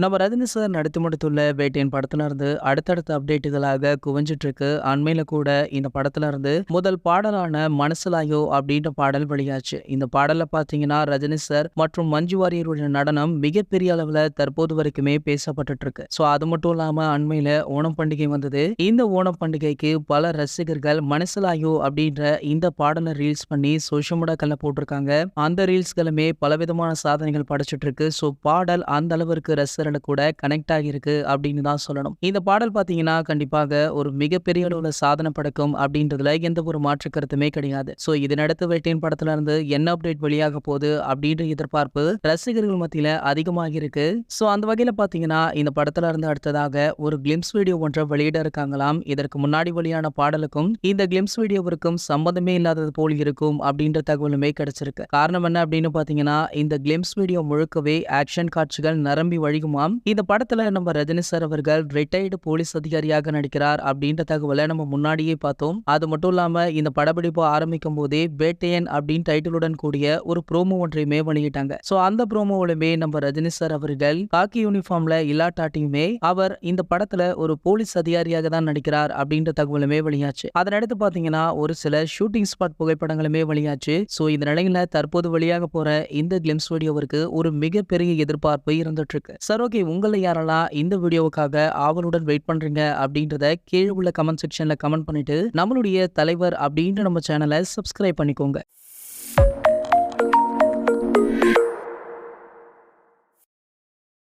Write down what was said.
நம்ம ரஜினி சார் நடித்து முடித்துள்ள வேட்டையன் படத்துல இருந்து அடுத்தடுத்த அப்டேட்டுகளாக குவிஞ்சிட்டு இருக்கு. அண்மையில கூட இந்த படத்துல இருந்து முதல் பாடலான மனசுலாயோ அப்படின்ற பாடல் வெளியாச்சு. இந்த பாடல்ல பாத்தீங்கன்னா ரஜினி சார் மற்றும் மஞ்சு வாரியருடைய நடனம் மிகப்பெரிய அளவுல தற்போது வரைக்குமே பேசப்பட்டுட்டு இருக்கு. சோ அது மட்டும் இல்லாம அண்மையில ஓணம் பண்டிகை வந்தது. இந்த ஓணம் பண்டிகைக்கு பல ரசிகர்கள் மனசுலாயோ அப்படின்ற இந்த பாடலை ரீல்ஸ் பண்ணி சோஷியல் மீடியாக்கள்ல போட்டிருக்காங்க. அந்த ரீல்ஸ்களுமே பலவிதமான சாதனைகள் படைச்சிட்டு இருக்கு. சோ பாடல் அந்த அளவிற்கு ரசிகர்கள் கூட கனெக்ட் ஆகியிருக்கு அப்படின்னு தான் சொல்லணும். இந்த பாடல் பாத்தீங்கன்னா கண்டிப்பாக ஒரு மிகப்பெரிய அளவுல சாதனை படைக்கும் அப்படின்றதுல எந்த ஒரு மாற்று கருத்துமே கிடையாது. சோ இதனடுத்து வேட்டையன் படத்துல இருந்து என்ன அப்டேட் வெளியாக போகுது அப்படின்ற எதிர்பார்ப்பு ரசிகர்கள் மத்தியில அதிகமாக இருக்கு. சோ அந்த வகையில பாத்தீங்கன்னா இந்த படத்துல இருந்து அடுத்ததாக ஒரு கிளிம்ஸ் வீடியோ ஒன்றை வெளியிட இருக்காங்களாம். இதற்கு முன்னாடி வெளியான பாடலுக்கும் இந்த கிளிம்ஸ் வீடியோவிற்கும் சம்பந்தமே இல்லாதது போல் இருக்கும் அப்படின்ற தகவலுமே கிடைச்சிருக்கு. காரணம் என்ன அப்படின்னு பாத்தீங்கன்னா இந்த கிளிம்ஸ் வீடியோ முழுக்கவே ஆக்ஷன் காட்சிகள் நிரம்பி வழிகுமாம். இந்த படத்துல நம்ம ரஜினி சார் அவர்கள் ரிட்டையர்டு போலீஸ் அதிகாரியாக நடிக்கிறார் அப்படின்ற தகவலை நம்ம முன்னாடியே பார்த்தோம். அது மட்டும் இல்லாம இந்த படப்பிடிப்பு ஆரம்பிக்கும் போதே வேட்டையன் அப்படின்னு டைட்டிலுடன் கூடிய ஒரு ப்ரோமோ ஒன்றையுமே வெளியிட்டாங்க. சோ அந்த ப்ரோமோவிலுமே நம்ம ரஜினி சார் அவர்கள் காக்கி யூனிஃபார்ம்ல இல்லாட்டாட்டியுமே அவர் இந்த படத்துல ஒரு போலீஸ் அதிகாரியாக தான் நடிக்கிறார் அப்படின்ற தகவலுமே வெளியாச்சு. அதனடுத்து பாத்தீங்கன்னா ஒரு சில ஷூட்டிங் ஸ்பாட் புகைப்படங்களுமே வெளியாச்சு. சோ இந்த நிலையில தற்போது வெளியாக போற இந்த கிளிம்ஸ் வீடியோவிற்கு ஒரு மிகப்பெரிய எதிர்பார்ப்பு இருந்துட்டு இருக்கு. சார் ஓகே, உங்களை யாரெல்லாம் இந்த வீடியோவுக்காக ஆவலுடன் வெயிட் பண்றீங்க அப்படின்றத கீழே உள்ள கமெண்ட் செக்ஷன்ல கமெண்ட் பண்ணிட்டு நம்மளுடைய தலைவர் அப்படின்ற நம்ம சேனலை சப்ஸ்கிரைப் பண்ணிக்கோங்க.